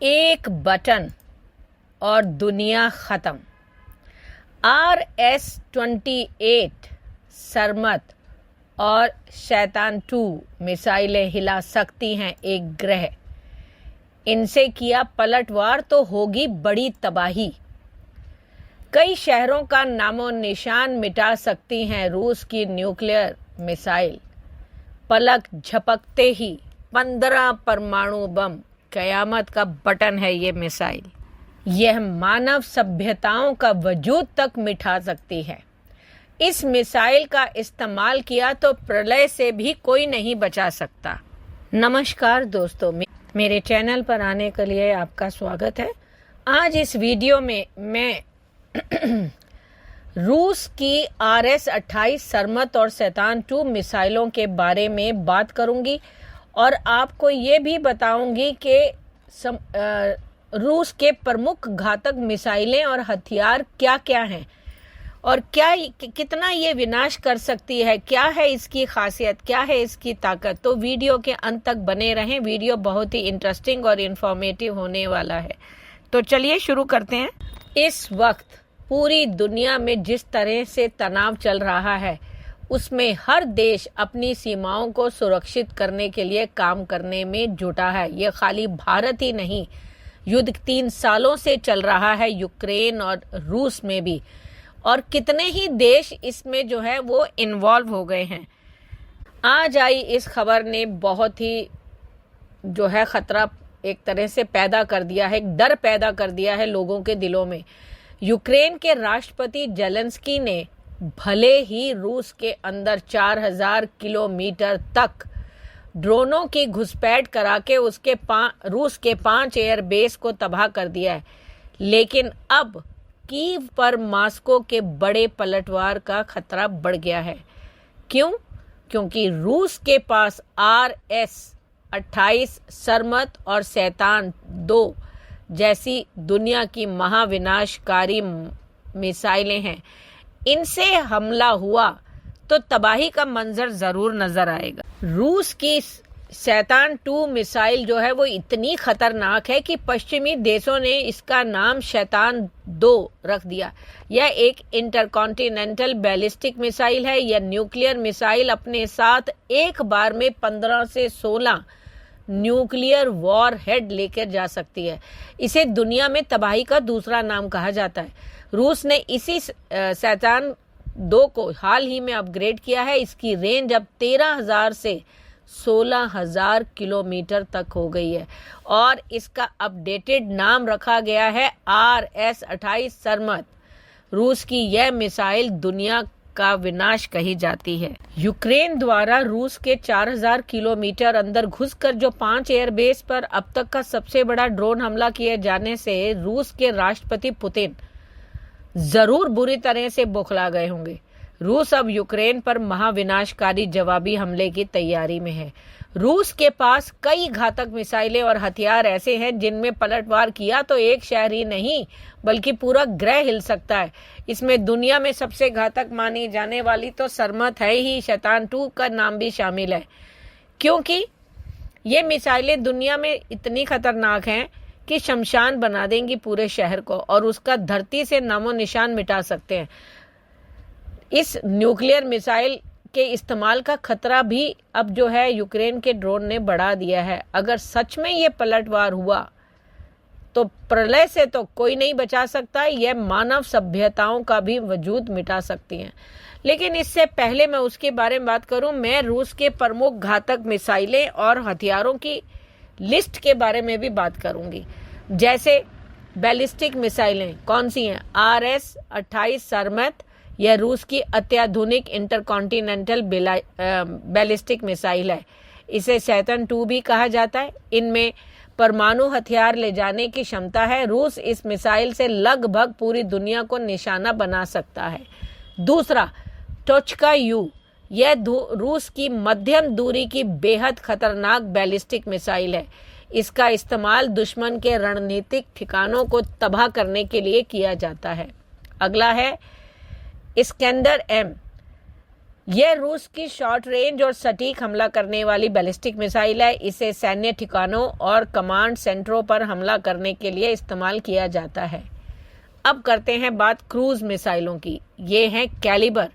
एक बटन और दुनिया खत्म। RS-28 सरमत और शैतान-2 मिसाइलें हिला सकती हैं एक ग्रह। इनसे किया पलटवार तो होगी बड़ी तबाही। कई शहरों का नामो निशान मिटा सकती हैं रूस की न्यूक्लियर मिसाइल। पलक झपकते ही 15 परमाणु बम, कयामत का बटन है ये मिसाइल। यह मानव सभ्यताओं का वजूद तक मिटा सकती है। इस मिसाइल का इस्तेमाल किया तो प्रलय से भी कोई नहीं बचा सकता। नमस्कार दोस्तों, मेरे चैनल पर आने के लिए आपका स्वागत है। आज इस वीडियो में मैं रूस की RS-28 सरमत और शैतान-2 मिसाइलों के बारे में बात करूंगी और आपको ये भी बताऊंगी कि रूस के प्रमुख घातक मिसाइलें और हथियार क्या क्या हैं और कितना ये विनाश कर सकती है, क्या है इसकी खासियत, क्या है इसकी ताकत। तो वीडियो के अंत तक बने रहें। वीडियो बहुत ही इंटरेस्टिंग और इंफॉर्मेटिव होने वाला है। तो चलिए शुरू करते हैं। इस वक्त पूरी दुनिया में जिस तरह से तनाव चल रहा है, उसमें हर देश अपनी सीमाओं को सुरक्षित करने के लिए काम करने में जुटा है। ये खाली भारत ही नहीं, युद्ध 3 सालों से चल रहा है यूक्रेन और रूस में भी, और कितने ही देश इसमें जो है वो इन्वॉल्व हो गए हैं। आज आई इस खबर ने बहुत ही जो है खतरा एक तरह से पैदा कर दिया है, एक डर पैदा कर दिया है लोगों के दिलों में। यूक्रेन के राष्ट्रपति जेलेंस्की ने भले ही रूस के अंदर 4000 किलोमीटर तक ड्रोनों की घुसपैठ करा के रूस के 5 एयरबेस को तबाह कर दिया है, लेकिन अब कीव पर मॉस्को के बड़े पलटवार का खतरा बढ़ गया है। क्यों? क्योंकि रूस के पास RS-28 सरमत और शैतान-2 जैसी दुनिया की महाविनाशकारी मिसाइलें हैं। इनसे हमला हुआ तो तबाही का मंजर जरूर नजर आएगा। रूस की शैतान-2 मिसाइल जो है वो इतनी खतरनाक है कि पश्चिमी देशों ने इसका नाम शैतान-2 रख दिया। यह एक इंटरकॉन्टिनेंटल बैलिस्टिक मिसाइल है। यह न्यूक्लियर मिसाइल अपने साथ एक बार में 15 से 16 न्यूक्लियर वॉर हेड लेकर जा सकती है। इसे दुनिया में तबाही का दूसरा नाम कहा जाता है। रूस ने इसी शैतान-2 को हाल ही में अपग्रेड किया है। इसकी रेंज अब 13,000 से 16,000 किलोमीटर तक हो गई है और इसका अपडेटेड नाम रखा गया है RS-28 सरमत। रूस की यह मिसाइल दुनिया का विनाश कही जाती है। यूक्रेन द्वारा रूस के 4000 किलोमीटर अंदर घुसकर जो 5 एयरबेस पर अब तक का सबसे बड़ा ड्रोन हमला किए जाने से रूस के राष्ट्रपति पुतिन जरूर बुरी तरह से बौखला गए होंगे। रूस अब यूक्रेन पर महाविनाशकारी जवाबी हमले की तैयारी में है। रूस के पास कई घातक मिसाइलें और हथियार ऐसे हैं जिनमें पलटवार किया तो एक शहर ही नहीं बल्कि पूरा ग्रह हिल सकता है। इसमें दुनिया में सबसे घातक मानी जाने वाली तो सरमत है ही, शैतान-2 का नाम भी शामिल है, क्योंकि ये मिसाइलें दुनिया में इतनी खतरनाक हैं कि शमशान बना देंगी पूरे शहर को और उसका धरती से नामो निशान मिटा सकते हैं। इस न्यूक्लियर मिसाइल के इस्तेमाल का खतरा भी अब जो है यूक्रेन के ड्रोन ने बढ़ा दिया है। अगर सच में ये पलटवार हुआ तो प्रलय से तो कोई नहीं बचा सकता। यह मानव सभ्यताओं का भी वजूद मिटा सकती हैं। लेकिन इससे पहले मैं उसके बारे में बात करूं, मैं रूस के प्रमुख घातक मिसाइलें और हथियारों की लिस्ट के बारे में भी बात करूंगी। जैसे बैलिस्टिक मिसाइलें कौन सी हैं? RS-28 सरमत, यह रूस की अत्याधुनिक इंटरकॉन्टिनेंटल बैलिस्टिक मिसाइल है। इसे शैतान-2 भी कहा जाता है। इनमें परमाणु हथियार ले जाने की क्षमता है। रूस इस मिसाइल से लगभग पूरी दुनिया को निशाना बना सकता है। दूसरा, टोचका-यू, यह रूस की मध्यम दूरी की बेहद खतरनाक बैलिस्टिक मिसाइल है। इसका इस्तेमाल दुश्मन के रणनीतिक ठिकानों को तबाह करने के लिए किया जाता है। अगला है इस्कंदर-M, यह रूस की शॉर्ट रेंज और सटीक हमला करने वाली बैलिस्टिक मिसाइल है। इसे सैन्य ठिकानों और कमांड सेंटरों पर हमला करने के लिए इस्तेमाल किया जाता है। अब करते हैं बात क्रूज मिसाइलों की। ये हैं कैलिबर।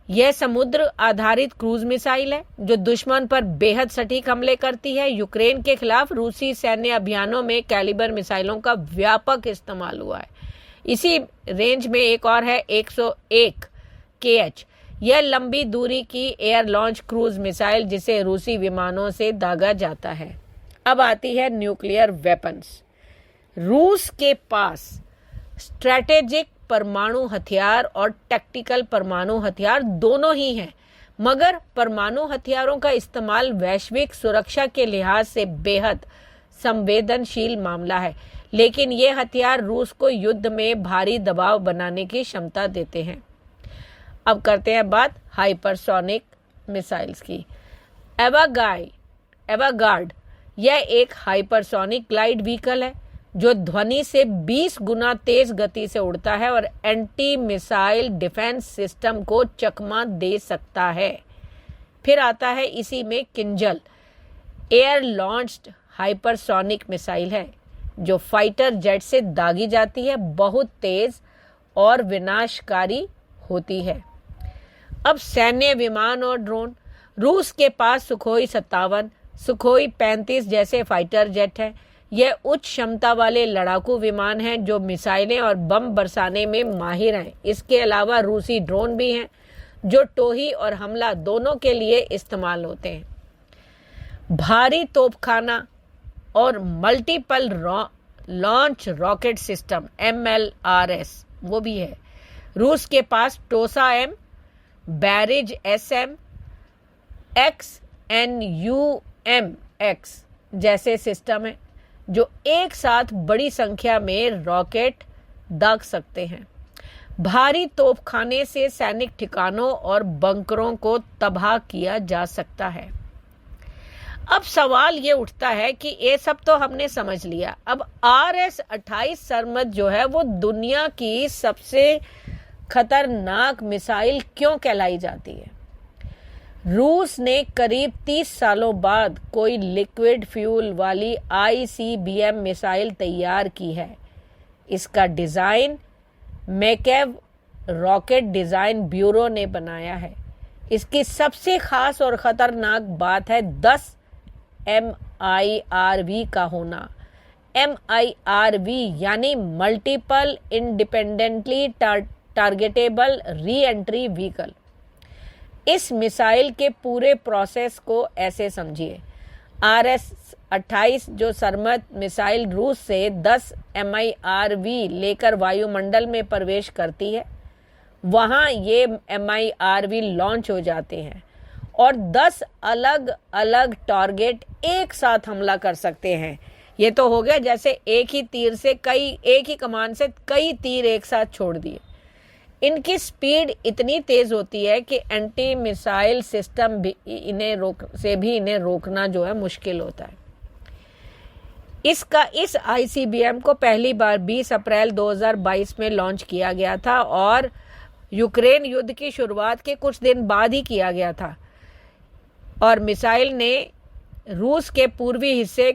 यह समुद्र आधारित क्रूज मिसाइल है जो दुश्मन पर बेहद सटीक हमले करती है। यूक्रेन के खिलाफ रूसी सैन्य अभियानों में कैलिबर मिसाइलों का व्यापक इस्तेमाल हुआ है। इसी रेंज में एक और है 101 KH। यह लंबी दूरी की एयर लॉन्च क्रूज मिसाइल जिसे रूसी विमानों से दागा जाता है। अब आती है न्यूक्लियर वेपन्स। रूस के पास स्ट्रैटेजिक परमाणु हथियार और टैक्टिकल परमाणु हथियार दोनों ही हैं, मगर परमाणु हथियारों का इस्तेमाल वैश्विक सुरक्षा के लिहाज से बेहद संवेदनशील मामला है, लेकिन ये हथियार रूस को युद्ध में भारी दबाव बनाने की क्षमता देते हैं। अब करते हैं बात हाइपरसोनिक मिसाइल्स की। एवागार्ड यह एक हाइपरसोनिक ग्लाइड व्हीकल है जो ध्वनि से 20 गुना तेज गति से उड़ता है और एंटी मिसाइल डिफेंस सिस्टम को चकमा दे सकता है। फिर आता है इसी में Kinjal. Air launched hypersonic missile है जो फाइटर जेट से दागी जाती है, बहुत तेज और विनाशकारी होती है। अब सैन्य विमान और ड्रोन। रूस के पास सुखोई 57, सुखोई 35 जैसे फाइटर जेट हैं। यह उच्च क्षमता वाले लड़ाकू विमान हैं जो मिसाइलें और बम बरसाने में माहिर हैं। इसके अलावा रूसी ड्रोन भी हैं जो टोही और हमला दोनों के लिए इस्तेमाल होते हैं। भारी तोपखाना और multiple launch rocket system MLRS वो भी है। रूस के पास टोसा M, बैरिज SM, XNUMX जैसे सिस्टम है जो एक साथ बड़ी संख्या में रॉकेट दाग सकते हैं। भारी तोपखाने से सैनिक ठिकानों और बंकरों को तबाह किया जा सकता है। अब सवाल ये उठता है कि ये सब तो हमने समझ लिया, अब RS-28 सरमद जो है वो दुनिया की सबसे खतरनाक मिसाइल क्यों कहलाई जाती है? रूस ने करीब 30 सालों बाद कोई लिक्विड फ्यूल वाली ICBM मिसाइल तैयार की है। इसका डिज़ाइन मैकेव रॉकेट डिज़ाइन ब्यूरो ने बनाया है। इसकी सबसे खास और ख़तरनाक बात है 10 MIRV का होना। MIRV यानी multiple independently targetable re entry vehicle. इस मिसाइल के पूरे प्रोसेस को ऐसे समझिए। RS-28 जो सरमद मिसाइल रूस से 10 MIRV लेकर वायुमंडल में प्रवेश करती है, वहाँ ये MIRV लॉन्च हो जाते हैं और 10 अलग अलग टारगेट एक साथ हमला कर सकते हैं। ये तो हो गया जैसे एक ही कमान से कई तीर एक साथ छोड़ दिए। इनकी स्पीड इतनी तेज होती है कि एंटी मिसाइल सिस्टम भी इन्हें रोकना जो है मुश्किल होता है। इस ICBM को पहली बार 20 अप्रैल 2022 में लॉन्च किया गया था और यूक्रेन युद्ध की शुरुआत के कुछ दिन बाद ही किया गया था और मिसाइल ने रूस के पूर्वी हिस्से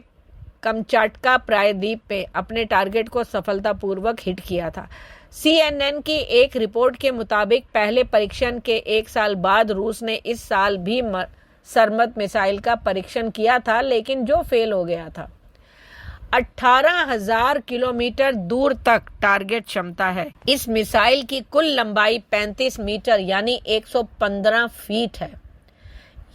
कमचाटका प्रायद्वीप पे अपने टारगेट को सफलतापूर्वक हिट किया था। CNN की एक रिपोर्ट के मुताबिक पहले परीक्षण के 1 साल बाद रूस ने इस साल भी सरमद मिसाइल का परीक्षण किया था, लेकिन जो फेल हो गया था। 18,000 किलोमीटर दूर तक टारगेट क्षमता है। इस मिसाइल की कुल लंबाई 35 मीटर यानी 115 फीट है।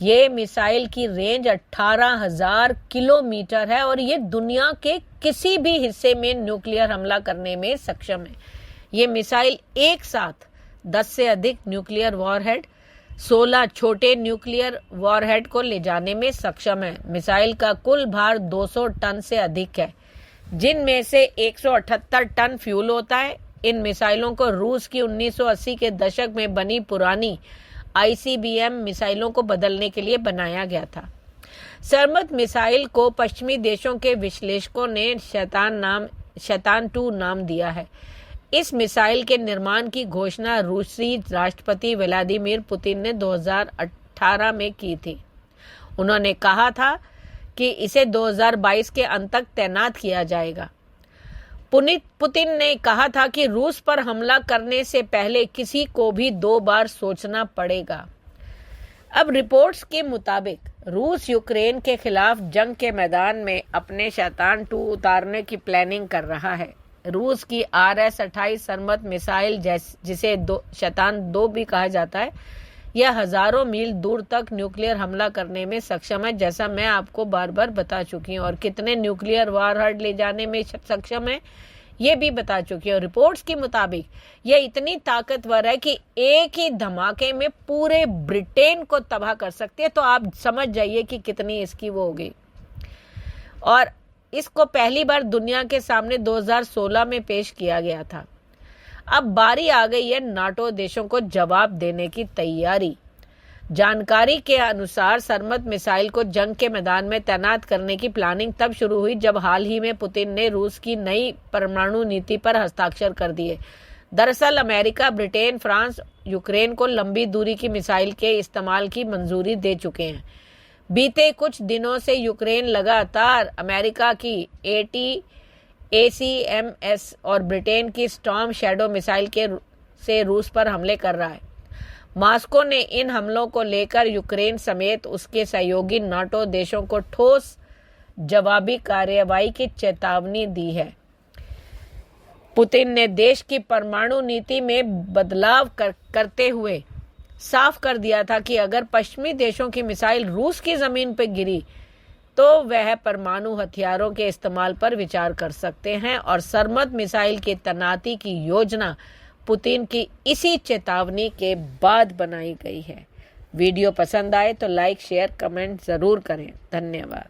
ये मिसाइल की रेंज 18,000 किलोमीटर है और ये दुनिया के किसी भी हिस्से में न्यूक्लियर हमला करने में सक्षम है। ये मिसाइल एक साथ 10 से अधिक न्यूक्लियर वॉरहेड, 16 छोटे न्यूक्लियर वॉरहेड को ले जाने में सक्षम है। मिसाइल का कुल भार 200 टन से अधिक है, जिनमें से 178 टन फ्यूल होता है। इन मिसाइलों को रूस की 1980 के दशक में बनी पुरानी ICBM मिसाइलों को बदलने के लिए बनाया गया था। सरमद मिसाइल को पश्चिमी देशों के विश्लेषकों ने शैतान 2 नाम दिया है। इस मिसाइल के निर्माण की घोषणा रूसी राष्ट्रपति व्लादिमीर पुतिन ने 2018 में की थी। उन्होंने कहा था कि इसे 2022 के अंत तक तैनात किया जाएगा। पुतिन ने कहा था कि रूस पर हमला करने से पहले किसी को भी 2 बार सोचना पड़ेगा। अब रिपोर्ट्स के मुताबिक रूस यूक्रेन के खिलाफ जंग के मैदान में अपने शैतान 2 उतारने की प्लानिंग कर रहा है। रूस की RS-28 सरमत मिसाइल, जिसे शैतान 2 भी कहा जाता है, यह हजारों मील दूर तक न्यूक्लियर हमला करने में सक्षम है, जैसा मैं आपको बार बार बता चुकी हूँ। और कितने न्यूक्लियर वारहेड ले जाने में सक्षम है ये भी बता चुकी हूँ। रिपोर्ट्स के मुताबिक यह इतनी ताकतवर है कि एक ही धमाके में पूरे ब्रिटेन को तबाह कर सकती है। तो आप समझ जाइए कि कितनी इसकी वो होगी। और इसको पहली बार दुनिया के सामने 2016 में पेश किया गया था। अब बारी आ गई है नाटो देशों को जवाब देने की तैयारी। जानकारी के अनुसार सरमत मिसाइल को जंग के मैदान में तैनात करने की प्लानिंग तब शुरू हुई जब हाल ही में पुतिन ने रूस की नई परमाणु नीति पर हस्ताक्षर कर दिए। दरअसल अमेरिका, ब्रिटेन, फ्रांस यूक्रेन को लंबी दूरी की मिसाइल के इस्तेमाल की मंजूरी दे चुके हैं। बीते कुछ दिनों से यूक्रेन लगातार अमेरिका की ATACMS और ब्रिटेन की स्टॉर्म शैडो मिसाइल से रूस पर हमले कर रहा है। मॉस्को ने इन हमलों को लेकर यूक्रेन समेत उसके सहयोगी नाटो देशों को ठोस जवाबी कार्रवाई की चेतावनी दी है। पुतिन ने देश की परमाणु नीति में बदलाव करते हुए साफ कर दिया था कि अगर पश्चिमी देशों की मिसाइल रूस की जमीन पर गिरी तो वह परमाणु हथियारों के इस्तेमाल पर विचार कर सकते हैं। और सरमत मिसाइल की तैनाती की योजना पुतिन की इसी चेतावनी के बाद बनाई गई है। वीडियो पसंद आए तो लाइक, शेयर, कमेंट जरूर करें। धन्यवाद।